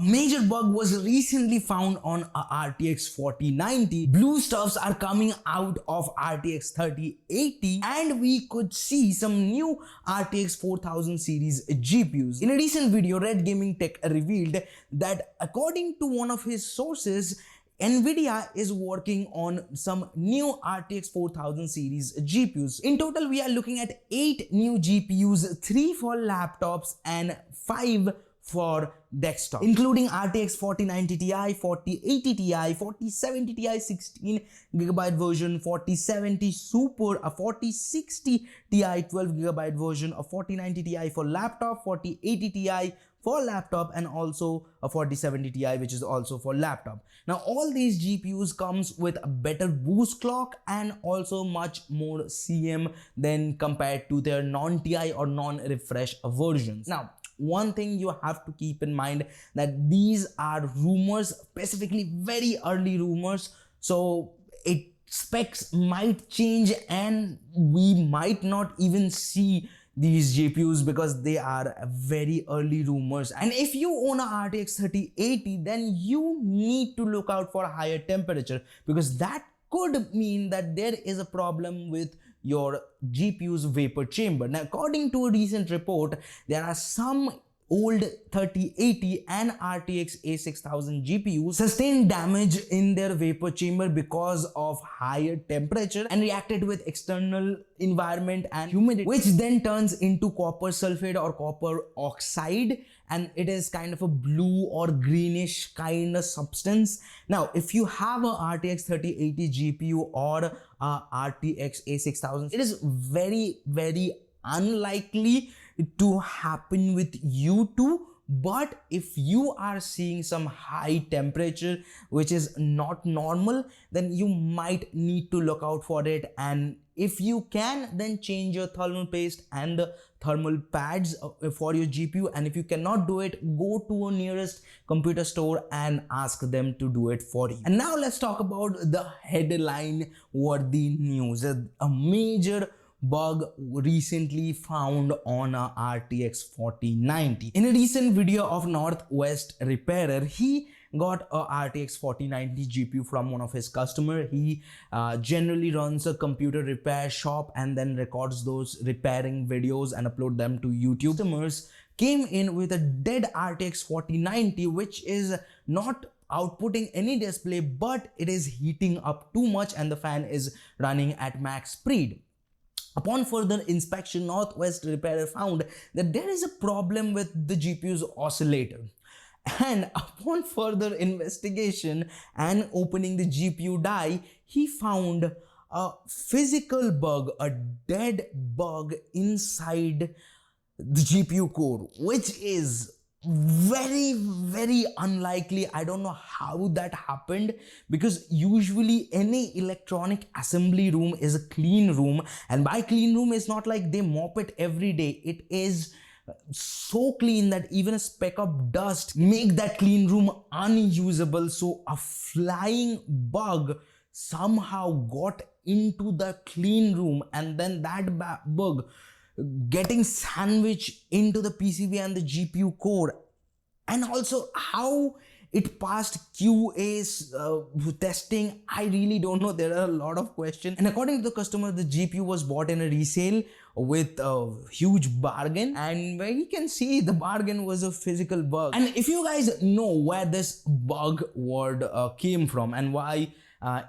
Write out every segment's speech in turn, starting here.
A major bug was recently found on a RTX 4090. Blue stuffs are coming out of RTX 3080 and we could see some new RTX 4000 series GPUs. In a recent video, Red Gaming Tech revealed that according to one of his sources, Nvidia is working on some new RTX 4000 series GPUs. In total, we are looking at 8 new GPUs, 3 for laptops and 5 for desktop, including RTX 4090 Ti, 4080 Ti, 4070 Ti 16GB version, 4070 Super, a 4060 Ti 12GB version, a 4090 Ti for laptop, 4080 Ti for laptop, and also a 4070 Ti which is also for laptop. Now all these GPUs comes with a better boost clock and also much more CM than compared to their non-Ti or non-refresh versions. Now one thing you have to keep in mind that these are rumors, specifically very early rumors, so specs might change and we might not even see these GPUs because they are very early rumors. And if you own a RTX 3080, then you need to look out for a higher temperature because that could mean that there is a problem with your GPU's vapor chamber. Now, according to a recent report, there are some old 3080 and RTX A6000 GPUs sustained damage in their vapor chamber because of higher temperature and reacted with external environment and humidity, which then turns into copper sulfate or copper oxide, and it is kind of a blue or greenish kind of substance. Now, if you have a RTX 3080 GPU or a RTX A6000, it is very unlikely to happen with you too. But if you are seeing some high temperature which is not normal, then you might need to look out for it. And if you can, then change your thermal paste and the thermal pads for your GPU. And if you cannot do it, go to a nearest computer store and ask them to do it for you. And now let's talk about the headline worthy news. A major bug recently found on a RTX 4090. In a recent video of Northwest Repairer, he got a RTX 4090 GPU from one of his customer. He generally runs a computer repair shop and then records those repairing videos and upload them to YouTube. Customers came in with a dead RTX 4090 which is not outputting any display, but it is heating up too much and the fan is running at max speed. Upon further inspection, Northwest Repairer found that there is a problem with the GPU's oscillator. And upon further investigation and opening the GPU die, he found a physical bug, a dead bug inside the GPU core, which is very unlikely. I don't know how that happened because usually any electronic assembly room is a clean room, and by clean room is not like they mop it every day. It is so clean that even a speck of dust make that clean room unusable. So a flying bug somehow got into the clean room and then that bug getting sandwiched into the PCB and the GPU core, and also how it passed QA's testing. I really don't know. There are a lot of questions. And according to the customer, the GPU was bought in a resale with a huge bargain, and where you can see the bargain was a physical bug. And if you guys know where this bug word came from and why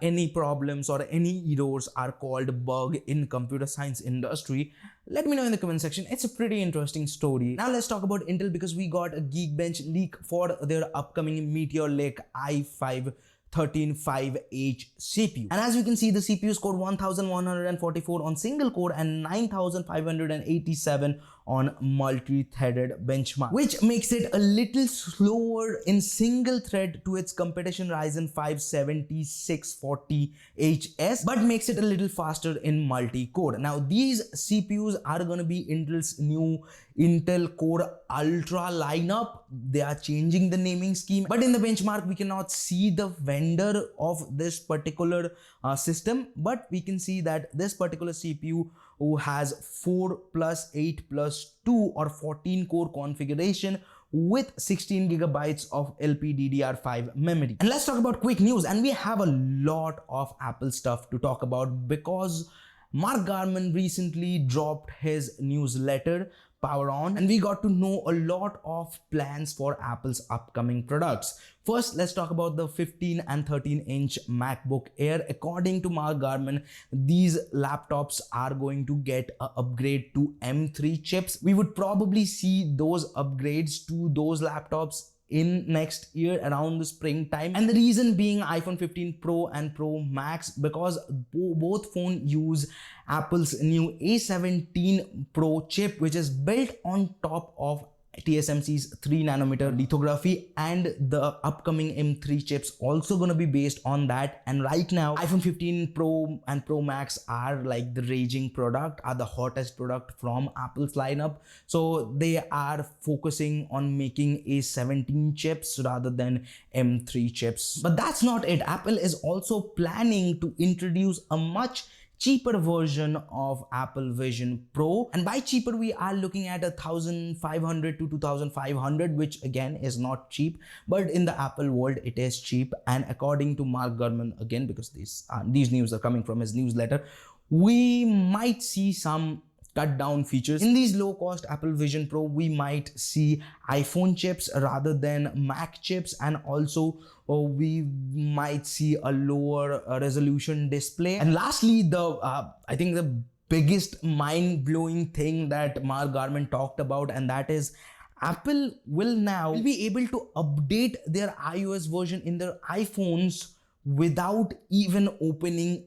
any problems or any errors are called bug in computer science industry, let me know in the comment section. It's a pretty interesting story. Now let's talk about Intel because we got a Geekbench leak for their upcoming Meteor Lake i5 135H CPU. And as you can see, the CPU scored 1144 on single core and 9587 on multi-threaded benchmark, which makes it a little slower in single thread to its competition Ryzen 5 7640HS, but makes it a little faster in multi-core. Now these CPUs are going to be Intel's new Intel Core Ultra lineup. They are changing the naming scheme, but in the benchmark we cannot see the vendor of this particular system, but we can see that this particular CPU who has 4+8+2 or 14 core configuration with 16 gigabytes of LPDDR5 memory. And let's talk about quick news, and we have a lot of Apple stuff to talk about because Mark Gurman recently dropped his newsletter Power On, and we got to know a lot of plans for Apple's upcoming products. First, let's talk about the 15 and 13-inch MacBook Air. According to Mark Gurman, these laptops are going to get an upgrade to M3 chips. We would probably see those upgrades to those laptops in next year around the springtime, and the reason being iPhone 15 Pro and Pro Max, because both phones use Apple's new A17 Pro chip, which is built on top of TSMC's 3nm lithography, and the upcoming M3 chips also gonna be based on that. And right now iPhone 15 Pro and Pro Max are like the raging product, are the hottest product from Apple's lineup, so they are focusing on making A17 chips rather than M3 chips. But that's not it. Apple is also planning to introduce a much cheaper version of Apple Vision Pro, and by cheaper we are looking at 1,500 to 2,500, which again is not cheap, but in the Apple world it is cheap. And according to Mark Gurman, again, because these news are coming from his newsletter, we might see some cut down features. In these low cost Apple Vision Pro, we might see iPhone chips rather than Mac chips, and also we might see a lower resolution display. And lastly, I think the biggest mind-blowing thing that Mark Gurman talked about, and that is Apple will be able to update their iOS version in their iPhones without even opening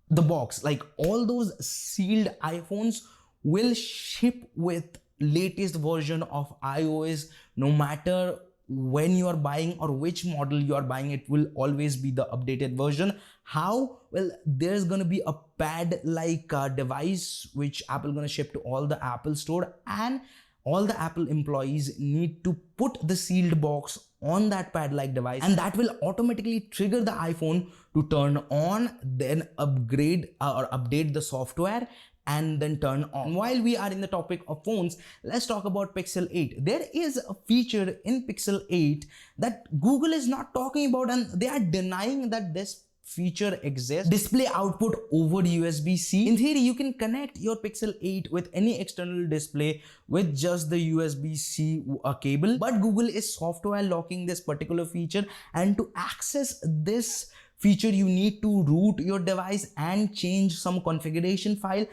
the box. Like, all those sealed iPhones will ship with latest version of iOS. No matter when you are buying or which model you are buying, it will always be the updated version. How? Well, there's gonna be a pad like device which Apple gonna ship to all the Apple store, and all the Apple employees need to put the sealed box on that pad like device, and that will automatically trigger the iPhone to turn on, then upgrade or update the software, and then turn on. While we are in the topic of phones, let's talk about Pixel 8. There is a feature in Pixel 8 that Google is not talking about, and they are denying that this feature exists. Display output over USB-C. In theory, you can connect your Pixel 8 with any external display with just the USB-C cable, but Google is software locking this particular feature, and to access this feature you need to root your device and change some configuration file.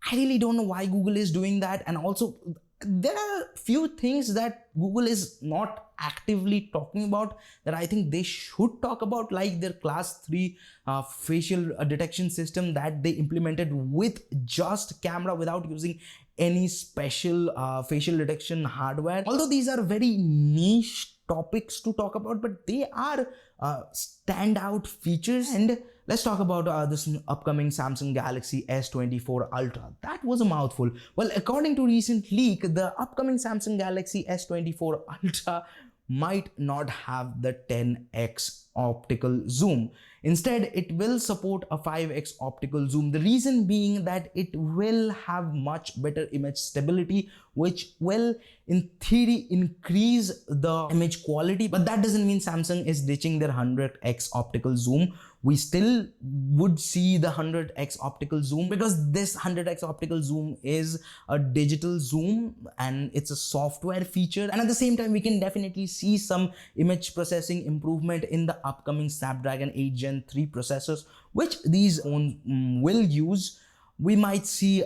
I really don't know why Google is doing that. And also, there are few things that Google is not actively talking about that I think they should talk about, like their class 3 facial detection system that they implemented with just camera without using any special facial detection hardware. Although these are very niche topics to talk about, but they are standout features. And let's talk about this upcoming Samsung Galaxy S24 Ultra. That was a mouthful. Well, according to recent leak, the upcoming Samsung Galaxy S24 Ultra might not have the 10x optical zoom. Instead, it will support a 5x optical zoom. The reason being that it will have much better image stability, which will in theory increase the image quality. But that doesn't mean Samsung is ditching their 100x optical zoom. We still would see the 100x optical zoom, because this 100x optical zoom is a digital zoom and it's a software feature. And at the same time, we can definitely see some image processing improvement in the upcoming Snapdragon 8 Gen 3 processors, which these phones will use. We might see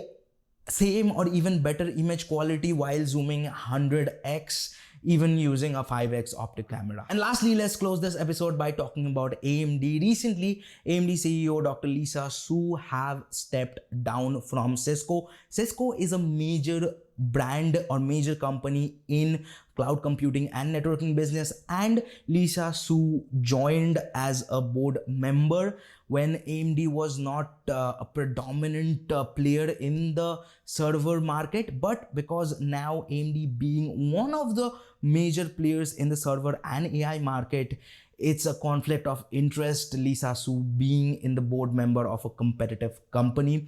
same or even better image quality while zooming 100x, even using a 5x optic camera. And lastly, let's close this episode by talking about AMD. Recently, AMD CEO Dr. Lisa Su have stepped down from Cisco. Cisco is a major brand or major company in cloud computing and networking business, and Lisa Su joined as a board member when AMD was not a predominant player in the server market. But because now AMD being one of the major players in the server and AI market, it's a conflict of interest, Lisa Su being in the board member of a competitive company.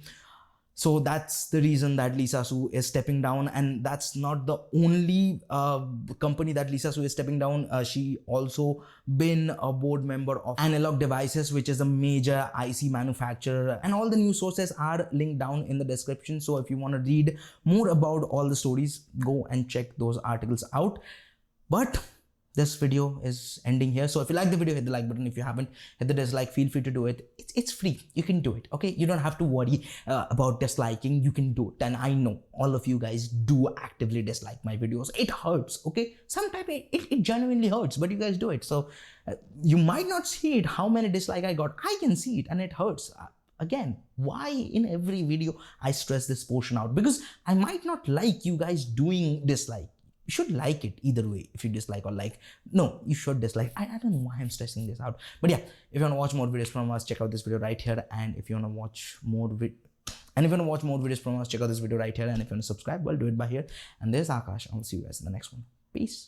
So that's the reason that Lisa Su is stepping down, and that's not the only company that Lisa Su is stepping down. She also been a board member of Analog Devices, which is a major IC manufacturer, and all the news sources are linked down in the description. So if you want to read more about all the stories, go and check those articles out. But this video is ending here. So if you like the video, hit the like button. If you haven't, hit the dislike. Feel free to do it. It's free. You can do it. Okay, you don't have to worry about disliking. You can do it. And I know all of you guys do actively dislike my videos. It hurts. Okay, sometimes it genuinely hurts, but you guys do it. So you might not see it, how many dislike I got. I can see it, and it hurts. Again, why in every video I stress this portion out? Because I might not like you guys doing dislike. You should like it either way, if you dislike or like. No, you should dislike. I don't know why I'm stressing this out. But yeah, if you want to watch more videos from us, check out this video right here. And if you want to watch more videos from us, check out this video right here. And if you want to subscribe, well, do it by here. And there's Akash. I'll see you guys in the next one. Peace.